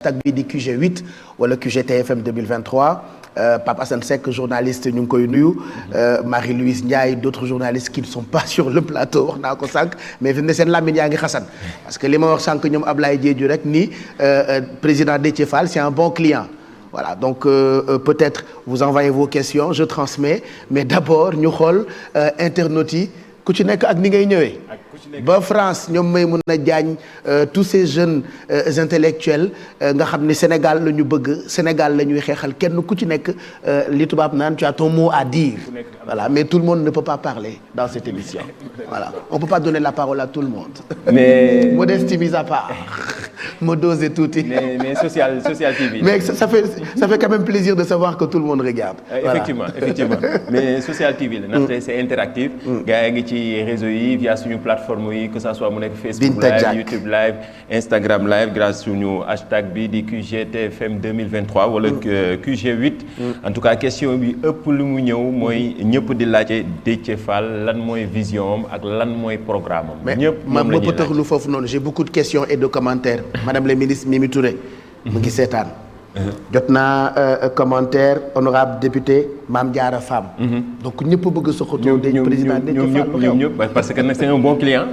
hashtag bi di QG8 wala QGTFM 2023 Pape Assane Seck journaliste ñu ngi koy nuyu Marie-Louise Ndiaye d'autres journalistes qui ne sont pas sur le plateau wax naa ko sànq mais fi mu ne seen làmmiñ yaa ngi xasan parce que li ma wax sànq ñoom Ablaye Diédhiou rek ni président Déthié Fall c'est un bon client voilà donc peut-être vous envoyez vos questions je transmets mais d'abord ñu xool internautes yi ku ci nekk ak ni ngay ñëwee ba France ñoom Maymouna Diagne tous ces jeunes intellectuels nga xam ni Sénégal la ñu bëgg Sénégal la ñuy xeexal kenn ku ci nekk li tubaab naan tu as ton mot à dire voilà mais tout le monde ne peut pas parler dans cette émission voilà on peut pas donner la parole à tout le monde mais modestie mise à part ma dose tuuti mais social TV mais ça fait quand même plaisir de savoir que tout le monde regarde effectivement mais social TV la ndaxte c'est interactif gars yi ngi ci réseau yi via suñu plateforme yi que ça soit mu nekk Facebook live YouTube live Instagram live grâce suñu hashtag bi di QGTFM 2023 wala QG8 en tout cas question bi ëpp lu mu ñëw mooy ñëpp di laajte Déthié Fall lan mooy vision am ak lan mooy programme am ñëpp ma pëtaxlu foofu noonu j'ai beaucoup de questions et de commentaires madame la ministre Mimi Touré mu ngi seetaan jot naa commentaire honorable député Mame Diarra Fam donc ñëpp bëgg soxatoo de président ñoom ñëpp parce que nag c'est un bon client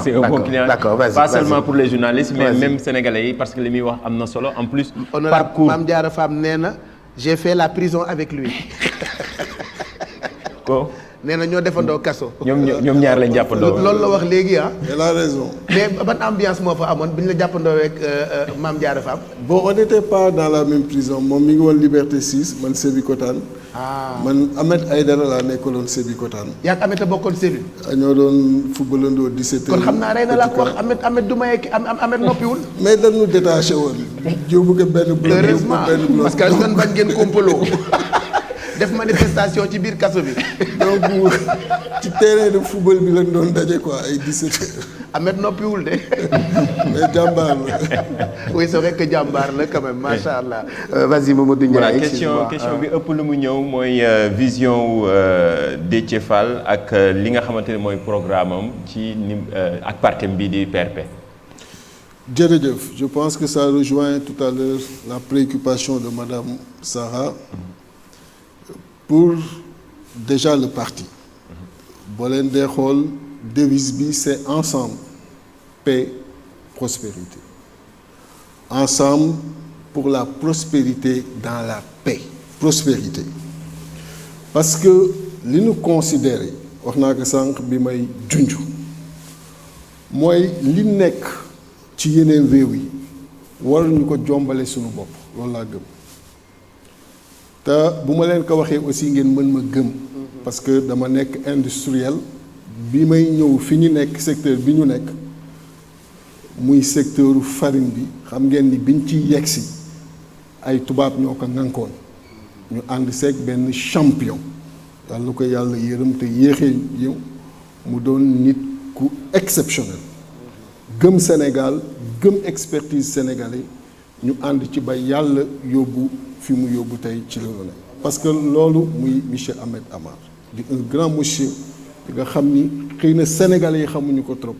c'est un bon client pas seulement pour les journalistes mais même sénégalais yi parce que li muy wax am na solo en plus honorable Mame Diarra Fam nee na j'ai fait la prison avec lui ko nee na ñoo defandoo kaso. ñoom ñaar lañ jàppandoo. loolu la wax léegi ah. elle a raison. mais ban ambiance moo fa amoon bi ñu la jàppandoo avec Mame Diarra Fam. bon on n'était pas dans la même prison moom mi ngi woon Liberté 6 man Sébikotane. man Ahmed Aïdara laa nekkaloon Sébikotane. yaa ngi Ahmed a bokkoon Sébi. ñoo doon footballandoo 17 heures. kon xam naa rey na la wax Ahmed du maye Ahmed noppiwul. mais dañu détaché woon. yóbbu ko benn bloc heureusement parce que dañu bañ ngeen kompaloo. def manifestation ci biir kaso bi. donc ci terrain de football bi lañ doon daje quoi ay 17 heures. Ahmed noppiwul de. mais jàmbaar la. oui c'est vrai que jàmbaar la quand même macha allah. vas-y Mamadou Ndiaye. voilà question bi ëpp lu mu ñëw mooy vision wu Déthié Fall ak li nga xamante ne mooy programme am ci ni ak partem bii di PRP. jërëjëf je pense que ça rejoint tout à l'heure la préoccupation de madame Sarah. pour déjà le parti boo leen dee xool devise bi c'est ensemble paix prospérité ensemble pour la prospérité dans la paix prospérité parce que li ñu considéré wax naa ko sànq bi may junj mooy li nekk ci yeneen réew yi waruñu ko jombale suñu bopp loolu laa gëm te bu ma leen ko waxee aussi ngeen mën ma gëm parce que dama nekk industriel bi may ñëw fi ñu nekk secteur bi ñu nekk muy secteuru farine bi xam ngeen ni biñ ci yegsi ay tubaab ñoo ko ŋànkoon ñu ànd seeg benn champion yàlla ko yàlla yërëm te yéexee yow mu doon nit ku exceptionnel gëm Sénégal gëm expertise sénégalais ñu ànd ci ba yàlla yóbbu fi mu yóbbu tey ci la ne parce que loolu muy monsieur Ahmed Amar di un grand monsieur di nga xam ni xëy na sénégalais yi xamuñu ko trop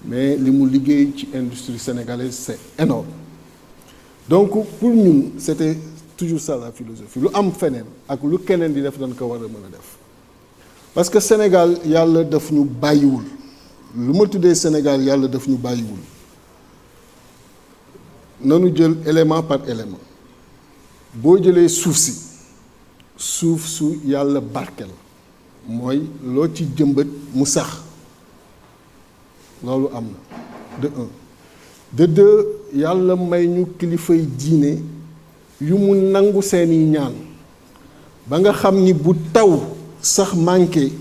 mais li mu liggéey ci industrie sénégalaise c'est énorme donc pour ñun c'était toujours ça la philosophie lu am feneen ak lu keneen di def dañ ko war a mën a def parce que Sénégal yàlla daf ñu bàyyiwul lu ma tuddee Sénégal yàlla daf ñu bàyyiwul nanu jël élément par élément boo jëlee suuf si suuf su yàlla barkel mooy loo ci jëmbat mu sax loolu am na de un de deux yàlla may ñu kilifay diine yu mu nangu seeni ñaan ba nga xam ni bu taw sax manqué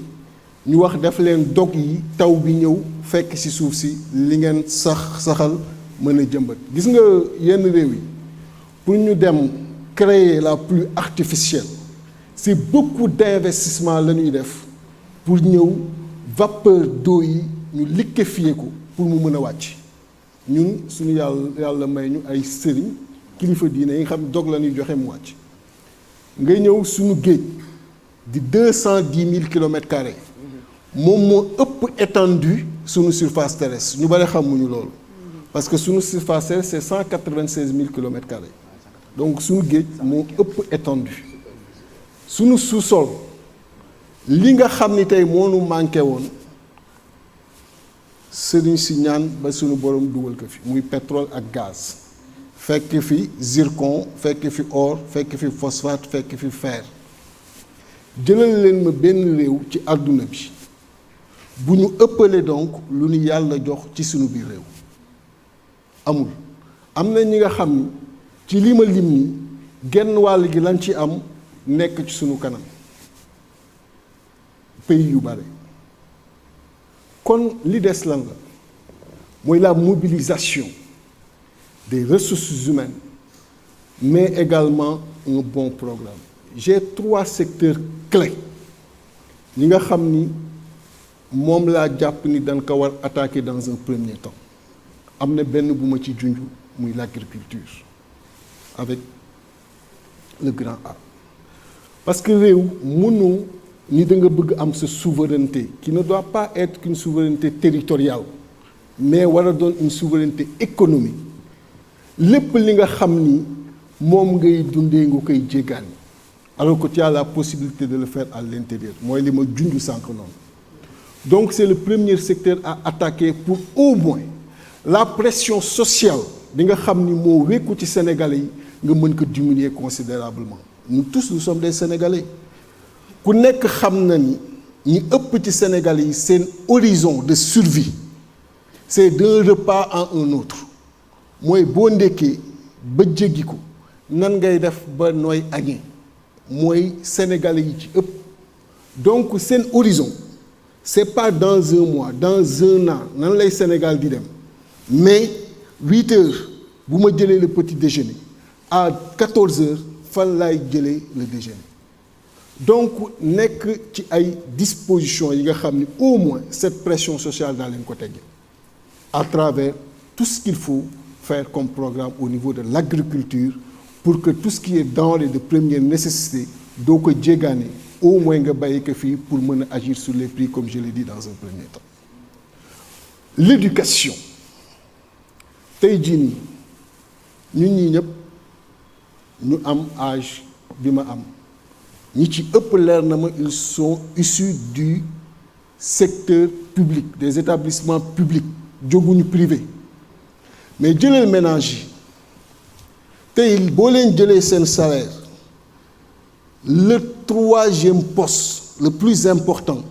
ñu wax def leen dog yi taw bi ñëw fekk ci suuf si li ngeen saxal mën a jëmbat gis nga yenn réew yi pour ñu dem créer la pluie artificielle c'est beaucoup d'investissement la ñuy def pour ñëw vapeur d'eau yi ñu liquéfier ko pour mu mën a wàcc ñun suñu yàlla may ñu ay sëriñ kilifa diine yi nga xam dog la ñuy joxe mu wàcc ngay ñëw suñu géej di 210 000 kilomètres carrés moom moo ëpp étendu suñu surface terrestre ñu bari xamuñu loolu parce que suñu surface c'est 196 000 kilomètres carrés donc suñu géej moo ëpp étendu suñu sous-sol li nga xam ni tey moo nu manqué woon sëriñ si ñaan ba suñu borom dugal ko fi muy pétrole ak gaz fekk fi zircon fekk fi or fekk fi phosphate fekk fi fer jëlal leen ma benn réew ci àdduna bi bu ñu ëppale donc lu ñu yàlla jox ci sunu biir réew amul am na ñi nga xam ni ci li ma lim ni genn wàll gi lañ ci am nekk ci sunu kanam pays yu bare kon li des lan la mooy la mobilisation des ressources humaines mais également un bon programme j'ai 3 secteurs clés ñi nga xam ni moom laa jàpp ni dañ ko war attaquer dans un premier temps am na benn bu ma ci junj muy l'agriculture avec le grand A parce que réew mënoo ni da nga bëgg am sa souveraineté qui ne doit pas être qu'une souveraineté territoriale mais war a doon une souveraineté économique lépp li nga xam ni moom ngay dundee nga koy jéggaani alors que tu as la possibilité de le faire à l'intérieur mooy li ma junj sànq noonu donc c'est le premier secteur à attaquer pour au moins la pression sociale bi nga xam ni moo wékku ci Sénégalais yi nga mën ko diminuer considérablement nous tous nous sommes des Sénégalais ku nekk xam na ni ñi ëpp ci Sénégalais yi seen horizon de survie c'est d'un repas en un autre mooy boo ndekkee ba jéggi ko nan ngay def ba nooy añee mooy Sénégalais yi ci ëpp donc seen horizon c'est pas dans un mois dans un an nan lay Sénégal di dem mais 8 heures bu ma jëlee le petit déjeuner à 14 heures fan laay jëlee le déjeuner donc nekk ci ay dispositions yi nga xam ni au moins cette pression sociale daa leen ko tegge à travers tout ce qu'il faut faire comme programme au niveau de l'agriculture pour que tout ce qui est denrées de première nécessité doo ko jéggaane au moins nga bàyyi ko fii pour mën a agir sur les prix comme je l'ai dit dans un premier temps l'éducation tey jii nii ñun ñii ñëpp ñu am âge bi ma am ñi ci ëpp leer na ma ils sont issus du secteur public des établissements publics jóguñu privé mais jëlal ménage yi tey boo leen jëlee seen salaire le 3e poste le plus important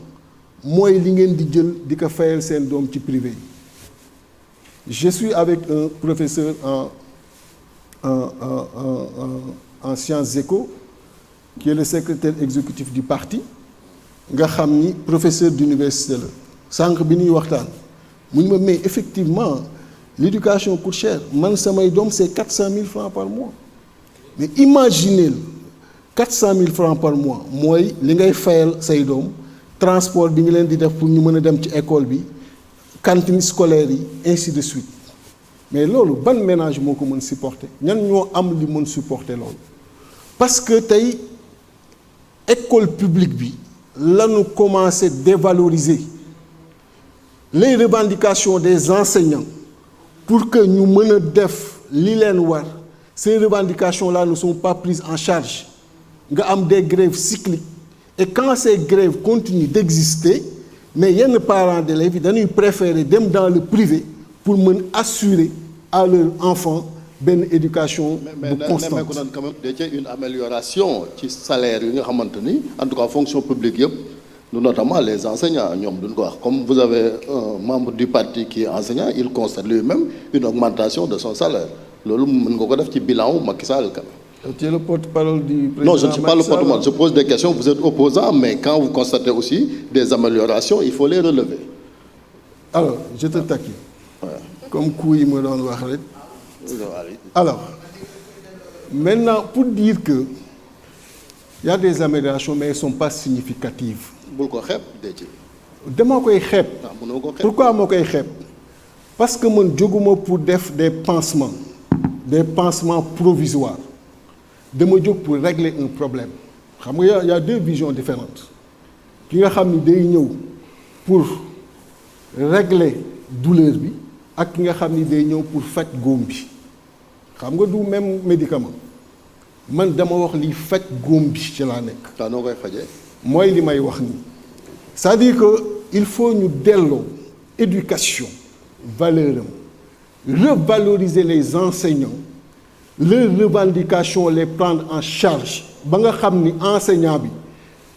mooy li ngeen di jël di ko fayal seen doom ci privé yi je suis avec un professeur en sciences éco qui est le secrétaire exécutif du parti nga xam ni professeur d'université la sànq bi ñuy waxtaan mu ñu ma mais effectivement l'éducation coûte cher man samay doom c'est 400 000 francs par mois mais imaginez 400 000 francs par mois mooy li ngay fayal say doom transport bi nga leen di def pour ñu mën a dem ci école bi cantine scolaire yi ainsi de suite mais loolu ban ménage moo ko mën supporter ñan ñoo am li mën supporter loolu parce que tey école publique bi lañu commencé dévaloriser les revendications des enseignants pour que ñu mën a def li leen war ces revendications là ne sont pas prises en charge nga am des grèves cycliques et quand ces grèves continuent d'exister mais yenn parents d'élèves yi dañuy préférer dem dans le privé pour mën assurer à leur enfant benn éducation bu constante. mais quand même déjà une amélioration ci salaire yi nga xamante ni en tout cas fonction publique yëpp notamment les enseignants ñoom duñ ko wax comme vous avez un membre du parti qui est enseignant il constate lui-même une augmentation de son salaire loolu mën nga ko def ci bilan Macky Sall quand même. Tu es le porte-parole du président. Non, je ne suis pas le porte-parole. Je pose des questions, vous êtes opposant, mais quand vous constatez aussi des améliorations, il faut les relever. Alors, je te taquine. Ouais. Comme Kouy me donne Wahret. Alors, maintenant, pour dire que il y a des améliorations, mais elles ne sont pas significatives. Pourquoi moi koy xeeb? Parce que mon joguma pour def des pansements provisoires. dama jóg pour régler un problème xam nga y a deux visions différentes ki nga xam ni day ñëw pour régler douleur bi ak ki nga xam ni day ñëw pour faj góom bi xam nga du même médicament man dama wax li faj góom bi ci laa nekk. waaw noo koy fajee. mooy li may wax nii c'est-à-dire que il faut ñu delloo éducation valeur am revaloriser les enseignants leurs revendications les prendre en charge ba nga xam ni enseignant bi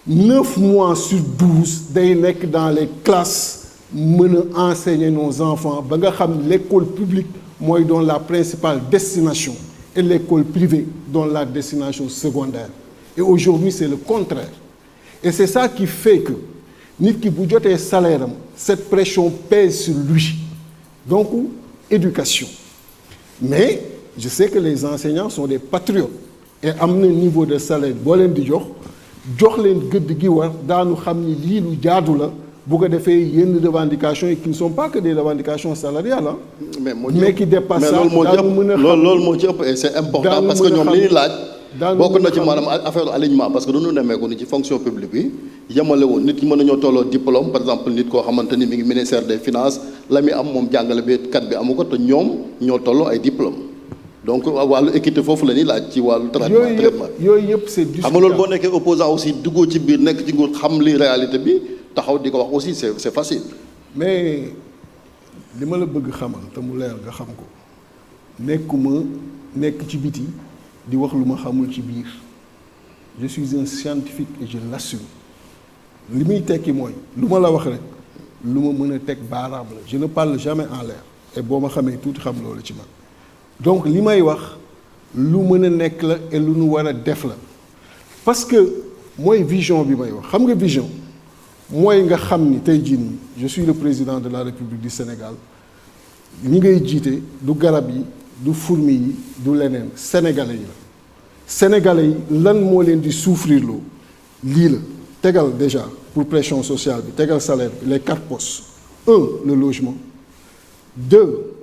9 mois sur 12 day nekk dans les classes mën a enseigner nos enfants ba nga xam l'école publique mooy doon la principale destination et l'école privée doon la destination secondaire et aujourd'hui c'est le contraire et c'est ça qui fait que nit ki bu jotee salaire am cette pression pèse sur lui donc éducation mais je sais que les enseignants sont des patriotes et am na niveau de salaire boo leen di jox leen gëdd gi war daanu xam ni lii lu jaadu la bu ko defee yenn revendications yi qui ne sont pas que des revendications salariales ah. mais qui dépassent ça daanu mën a xam loolu moo ci ëpp et c'est important parce que ñoom li ñu laaj. bokk na ci maanaam affaire alignement parce que dañu nemmeeku ni ci fonction publique bi yemale woon nit ki mën nañoo tolloo diplôme par exemple nit koo xamante ni mi ngi ministère des finances la muy am moom jàngale bi kat bi amu ko te ñoom ñoo tolloo ay diplôme donc wàllu équité foofu la ñuy laaj ci wàllu traitement yooyu yëpp c'est discutable. xam nga loolu boo nekkee opposant aussi duggoo ci biir nekk ci nguur xam li réalité bi taxaw di ko wax aussi c'est facile. mais li ma la bëgg xamal te mu leer nga xam ko nekkuma nekk ci biti di wax lu ma xamul ci biir je suis un scientifique et je l'assume li muy tekki mooy lu ma la wax rek lu ma mën a teg baaraam la je ne parle jamais en l'air et boo ma xamee tuuti xam loolu ci man donc li may wax lu mën a nekk la et lu nu war a def la parce que mooy vision bi may wax xam nga vision mooy nga xam ni tey jii nii je suis le président de la République du Sénégal ñi ngay jiite du garab yi du fourmi yi du leneen sénégalais yi la sénégalais yi lan moo leen di souffrir loo lii la tegal déjà pour pression sociale bi tegal salaire bi les 4 postes 1 le logement 2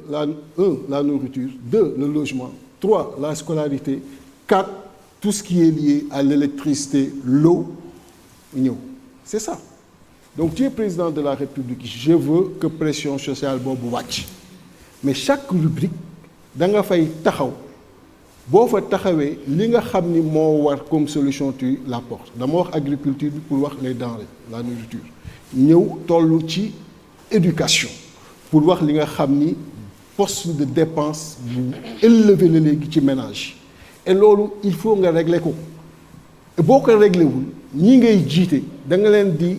la nourriture 2 le logement 3 la scolarité 4 tout ce qui est lié à l'électricité l'eau ñëw c'est ça donc tu es président de la République je veux que pression sociale boobu wàcc mais chaque rubrique da nga fay taxaw boo fa taxawee li nga xam ni moo war comme solution tu l'apportes dama wax agriculture bi pour wax les denrées la nourriture ñëw tollu ci éducation pour wax li nga xam ni poste de dépense bu élevé la léegi ci ménage et loolu il faut nga régler ko boo ko réglé wul ñi ngay jiite da nga leen di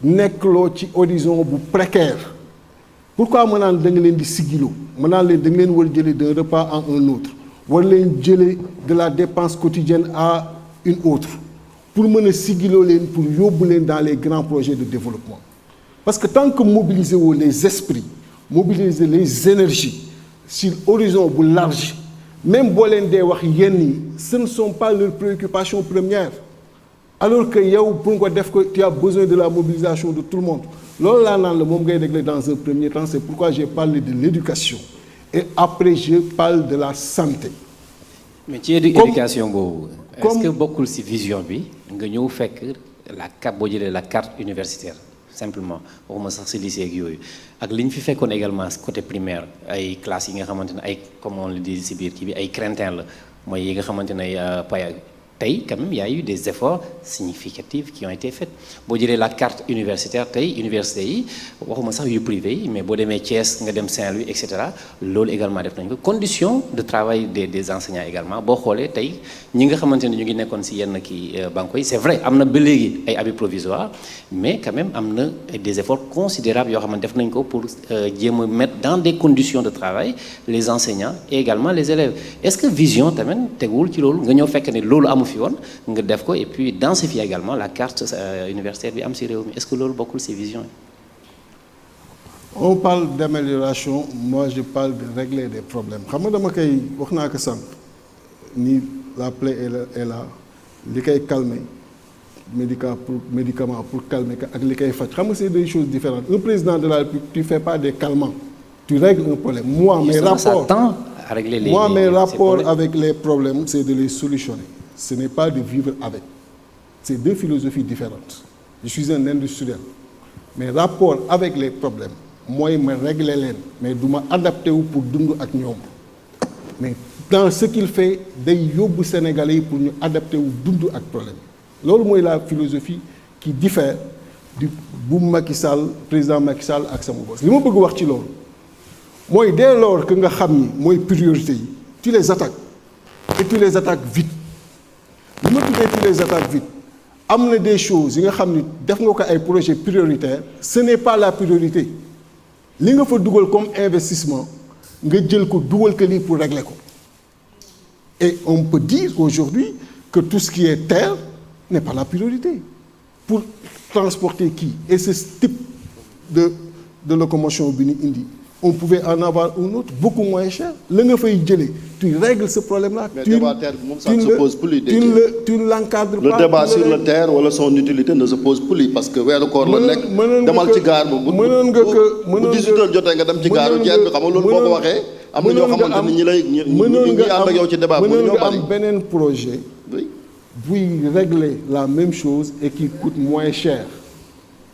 nekkloo ci horizon bu précaire pourquoi ma naan da nga leen di sigiloo ma naan leen da nga leen war jëlee d'un repas en un autre war leen jëlee de la dépense quotidienne à une autre pour mën a sigiloo leen pour yóbbu leen dans les grands projets de développement parce que tant que mobiliser woo les esprits mobiliser les énergies sur horizon bu large même boo leen dee wax yenn yi ce ne sont pas leurs préoccupations premières alors que yow pour nga def ko tu as besoin de la mobilisation de tout le monde loolu laa naan la moom ngay régler dans un premier temps c'est pourquoi j'ai parlé de l'éducation et après je parle de la santé. mais ci éducation boobu. est-ce que bokkul ci vision bi nga ñëw fekk la carte boo jëlee la carte universitaire simplement waxuma sax ci lycée ak yooyu ak li ñu fi fekkoon également côté primaire ay classes yi nga xamante ne ay comme on le dit ci biir kii bi ay crintin la mooy yi nga xamante ne paya tey quand même il y a eu des efforts significatifs qui ont été faits boo jëlee la carte universitaire tey université yi waxuma sax yu privé yi mais boo demee Thiès nga dem Saint-Louis et cetera loolu également def nañ ko condition de travail des enseignants également boo xoolee tey ñi nga xamante ne ñu ngi nekkoon ci yenn kii banques yi c'est vrai am na ba léegi ay abris provisoires mais quand même am na des efforts considérables yoo xamante def nañ ko pour jéem a mettre dans des conditions de travail les enseignants et également les élèves est-ce que vision tamit teguwul ci loolu nga ñëw fekk ne loolu amu fi woon nga def ko et puis densifier également la carte universitaire bi am ci réew mi est-ce que loolu bokkul ci vision yi. on parle d'amélioration moi je parle de régler des problèmes xam nga dama koy wax naa ko sànq ni la plaie est là li koy calmer médicament pour calmer ak li koy faj xam nga c'est des choses différentes un président de la République tu fais pas des calmants tu règles un problème moi mes rapports avec les problèmes c'est de les solutionner ce n'est pas de vivre avec c'est deux philosophies différentes je suis un industriel mes rapports avec les problèmes mooy ma régler leen mais du ma adapté wu pour dund ak ñoom mais dans ce qu'il fait day yóbbu Sénégalais yi pour ñu adapté wu dund ak problème loolu mooy la philosophie qui diffère du bu Macky Sall président Macky Sall ak sama boss li ma bëgg wax ci loolu mooy dès lors que nga xam ni mooy priorité yi tu les attaques et tu les attaques vite li ma tuddee tu les attaques vite am na des choses yi nga xam ni def nga ko ay projets prioritaires ce n'est pas la priorité li nga fa dugal comme investissement nga jël ko dugal ko lii pour régler ko et on peut dire aujourd'hui que tout ce qui est terre n'est pas la priorité pour transporter qui et ce type de locomotion bi ñu indi on pouvait en avoir un autre beaucoup moins cher la nga fay jëlee tu règles ce problème-là. Mais le débat terre moom ça ne se pose plus. tu ne l'encadres pas. Le débat sur le terre wala son utilité ne se pose plus parce que weeru koor la nekk. demal ci gaar bu 18h jotee nga dem ci gaaru Thiès bi xam nga loolu boo ko waxee. am na ñoo xamante ni ñi lay ñi ànd ak yow ci débat. mënoon nga am beneen projet. buy régler la même chose et qui coûte moins cher.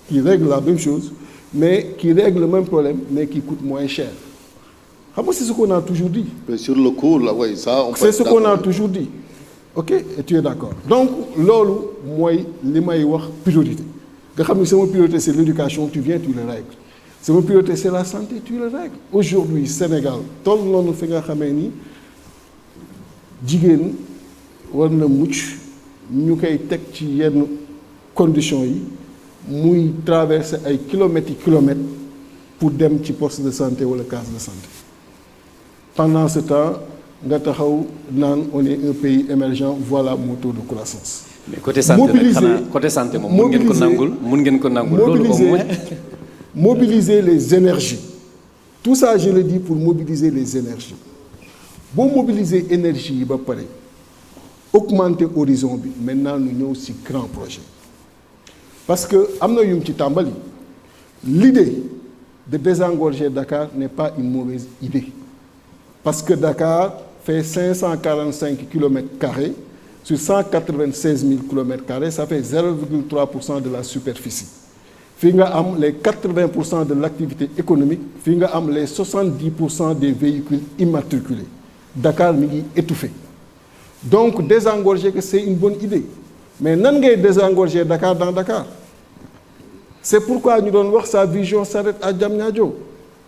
qui règle la même chose mais qui règle le même problème mais qui coûte moins cher. xam nga c'est ce qu'on a toujours dit. Mais sur le coup là oui ça. C'est ce qu'on a toujours dit. Ok et tu es d'accord donc loolu mooy li may wax priorité nga xam ne sama priorité c'est l'éducation tu viens tu le règles sama priorité c'est la santé tu le règles. Aujourd'hui Sénégal toll noonu fi nga xamee ni jigéen war na mucc ñu koy teg ci yenn conditions yi muy traverser ay kilomètres yi kilomètres pour dem ci poste de santé wala case de santé. Pendant ce temps nga taxaw naan on est un pays émergent voilà mon taux de croissance. mais côté santé nag xanaa côté santé moom mun ngeen ko nangul loolu au moins. Mobiliser les énergies tout ça je le dis pour mobiliser les énergies boo mobiliser énergie yi ba pare augmenter horizon bi maintenant ñu ñëw ci grand projet parce que am na yum ci tàmbali l'idée de désengorger Dakar n'est pas une mauvaise idée. Parce que Dakar fait 545 km² sur 196 000 km², ça fait 0,3% de la superficie. Fii nga am les 80% de l'activité économique, fii nga am les 70% des véhicules immatriculés. Dakar mi ngi étouffé. Donc désengorger que c'est une bonne idée. Mais nan ngay désengorger Dakar dans Dakar? C'est pourquoi ñu doon wax sa vision s'arrête à Diamniadio.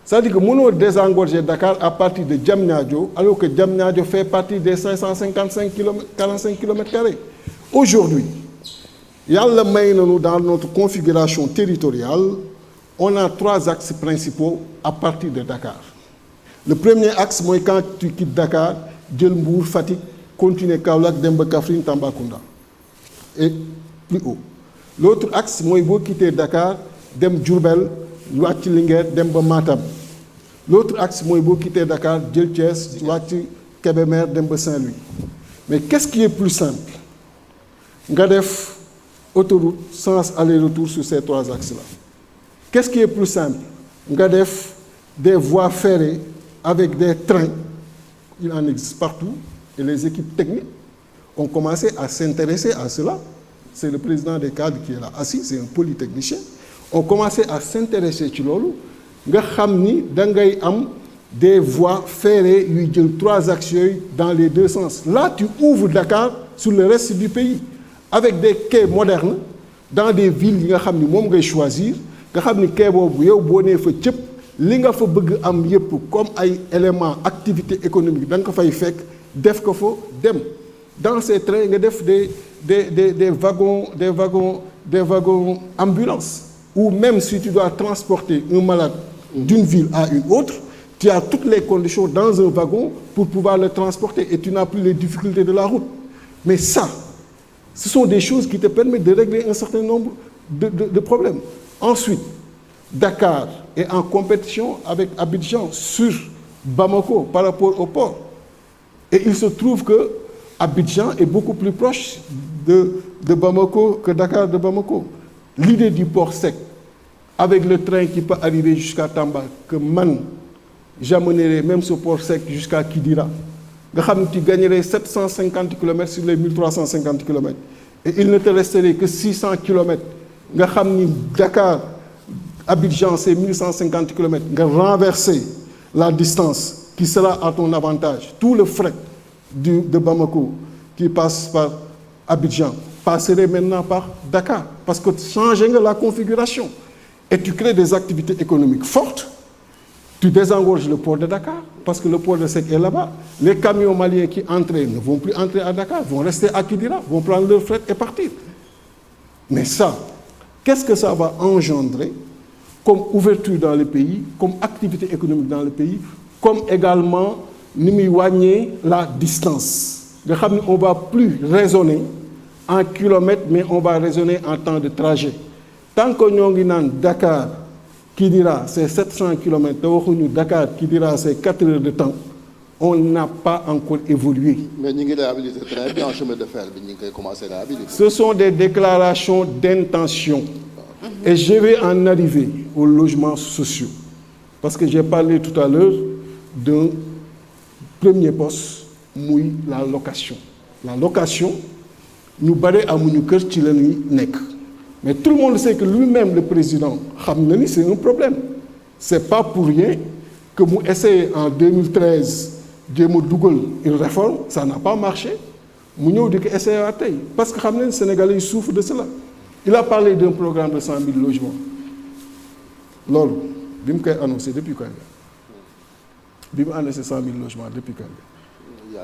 C'est-à-dire que mënoo désengorger Dakar à partir de Diamniadio alors que Diamniadio fait partie des 555 kilomètres 45 km². Aujourd'hui yàlla may nañu dans notre configuration territoriale on a 3 axes principaux à partir de Dakar. Le premier axe mooy quand tu quittes Dakar jël Mbour Fatick continuer Kaolack dem ba Kaffrine Tambacounda et plus haut. L'autre axe mooy boo quitter Dakar dem Diourbel wàcc Linguère dem ba Matam. L'autre axe mooy boo quitter Dakar jël Thiès wàcc Kébémer dem ba Saint-Louis. Mais qu'est-ce qui est plus simple? Nga def autoroute sans aller-retour sur ces 3 axes-là. Qu'est-ce qui est plus simple? Nga def des voies ferrées avec des trains. Il en existe partout et les équipes techniques ont commencé à s'intéresser à cela. C'est le président des cadres qui est là assis, c'est un polytechnicien. On commencé à s'intéresser ci loolu nga xam ni da ngay am des voies ferrées yuy jël 3 axes yooyu dans les 2 sens. Là tu ouvres Dakar sur le reste du pays avec des quais modernes dans des villes yi nga xam ni moom ngay choisir nga xam ni quai boobu yow boo nee fa cëpp li nga fa bëgg am yépp comme ay éléments activité économique da nga ko fay fekk def ko fa dem dans ces trains nga def des wagons ambulances ou même si tu dois transporter un malade d'une ville à une autre, tu as toutes les conditions dans un wagon pour pouvoir le transporter et tu n'as plus les difficultés de la route. Mais ça, ce sont des choses qui te permettent de régler un certain nombre de problèmes. Ensuite, Dakar est en compétition avec Abidjan sur Bamako par rapport au port. Et il se trouve que Abidjan est beaucoup plus proche de Bamako que Dakar de Bamako. L'idée du port sec, avec le train qui peut arriver jusqu'à Tamba, que man, j'amènerai même ce port sec jusqu'à Kidira. Tu gagnerais 750 km sur les 1350 km. Et il ne te resterait que 600 km. Dakar, Abidjan, c'est 1150 km. Renverser la distance qui sera à ton avantage. Tout le fret de Bamako qui passe par Abidjan passerait maintenant par Dakar. Parce que tu changes la configuration. Et tu crées des activités économiques fortes. Tu désengorges le port de Dakar, parce que le port de Sec est là-bas. Les camions maliens qui entraient ne vont plus entrer à Dakar, vont rester à Kidira, vont prendre leur fret et partir. Mais ça, qu'est-ce que ça va engendrer comme ouverture dans le pays, comme activité économique dans le pays, comme également la distance. On ne va plus raisonner en kilomètres, mais on va raisonner en temps de trajet. Tant que nous avons Dakar, Kidira, c'est 700 km, Dakar, Kidira, c'est 4 heures de temps, on n'a pas encore évolué. Mais nous avons réhabilité très bien en chemin de fer, nous avons commencé à réhabiliter. Ce sont des déclarations d'intention. Et je vais en arriver aux logements sociaux. Parce que j'ai parlé tout à l'heure d'un premier poste, la location. La location, nous barrons à Mounioukeur, mais tout le monde sait que lui-même, le président, c'est un problème. Ce n'est pas pour rien que nous essayons en 2013 de Google une réforme, ça n'a pas marché. Nous avons essayé à taille. Parce que les Sénégalais souffrent de cela. Il a parlé d'un programme de 100 000 logements. Lors, il m'a annoncé depuis quand? Il m'a annoncé 100 000 logements depuis quand? Il y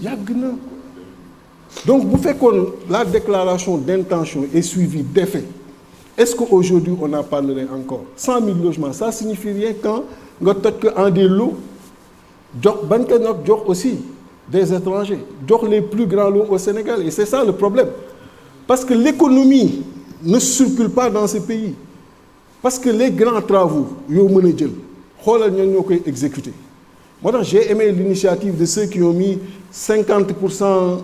a depuis 2010. Donc, vous faites que la déclaration d'intention est suivie d'effet. Est-ce qu'aujourd'hui, on en parlerait encore? 100 000 logements, ça signifie rien quand on a des lots, aussi des étrangers, les plus grands lots au Sénégal. Et c'est ça le problème. Parce que l'économie ne circule pas dans ce pays. Parce que les grands travaux, ils sont exécutés. Moi, j'ai aimé l'initiative de ceux qui ont mis 50%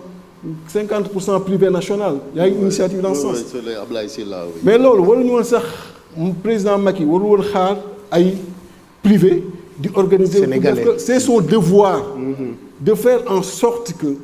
privé national. Il y a une initiative dans ce sens. Mais là, le président Macky, il privé d'organiser. C'est son devoir de faire en sorte que